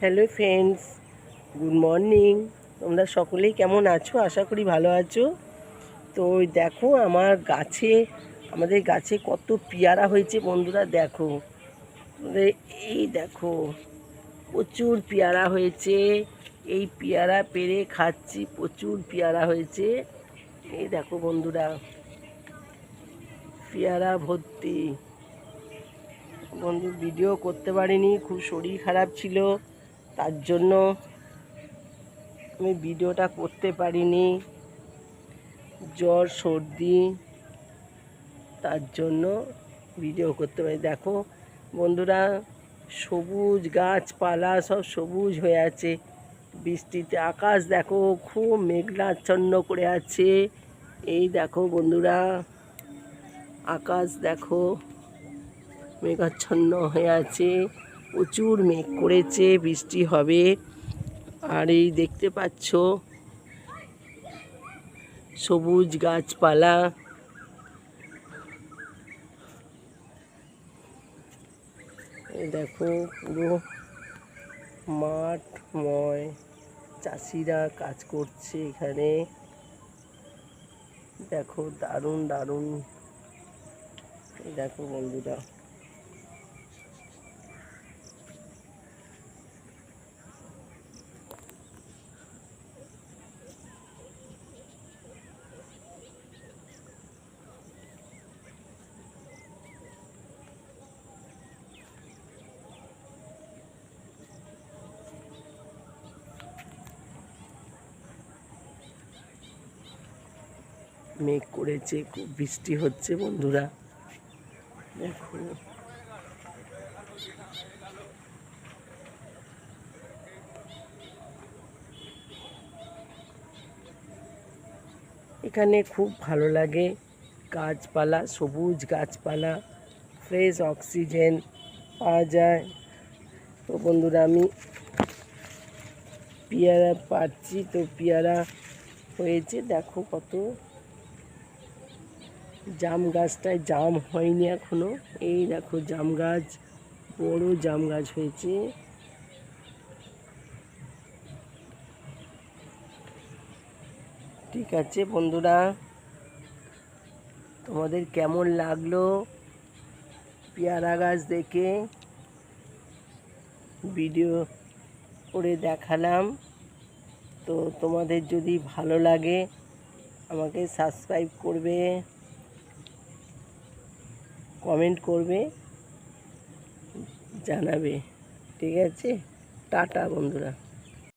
Hello friends, good morning. তোমরা সকলেই কেমন আছো? আশা করি ভালো আছো। তো দেখো আমাদের গাছে কত পেয়ারা হয়েছে বন্ধুরা। দেখো এই দেখো প্রচুর পেয়ারা হয়েছে। এই পেয়ারা পেড়ে খাচ্ছি, প্রচুর পেয়ারা হয়েছে। এই দেখো বন্ধুরা, পেয়ারা ভর্তি। বন্ধু ভিডিও করতে পারিনি, খুব শরীর খারাপ ছিল, তার জন্য আমি ভিডিওটা করতে পারিনি। জ্বর সর্দি, তার জন্য ভিডিও করতে পারি। দেখো বন্ধুরা, সবুজ গাছপালা সব সবুজ হয়ে আছে বৃষ্টিতে। আকাশ দেখো খুব মেঘাচ্ছন্ন করে আছে। এই দেখো বন্ধুরা, আকাশ দেখো মেঘাচ্ছন্ন হয়ে আছে, প্রচুর মেঘ করেছে, বৃষ্টি হবে। আর এই দেখতে পাচ্ছ সবুজ গাছপালা। এই দেখো পুরো মাঠময়, চাষিরা কাজ করছে এখানে। দেখো দারুণ দারুণ। এই দেখো বন্ধুরা, মেঘ করেছে, খুব বৃষ্টি হচ্ছে বন্ধুরা। দেখো এখানে খুব ভালো লাগে, গাছপালা, সবুজ গাছপালা, ফ্রেশ অক্সিজেন পাওয়া যায়। তো বন্ধুরা, আমি পেয়ারা পাচ্ছি, তো পেয়ারা হয়েছে দেখো কত। জাম গাছটায় জাম হয়নি এখনো। এই দেখো জাম গাছ, বড় জাম গাছ হয়েছে। ঠিক আছে বন্ধুরা, তোমাদের কেমন লাগলো পেয়ারা গাছ দেখে? ভিডিও করে দেখালাম। তো তোমাদের যদি ভালো লাগে আমাকে সাবস্ক্রাইব করবে, কমেন্ট করবে, জানাবে। ঠিক আছে, টাটা বন্ধুরা।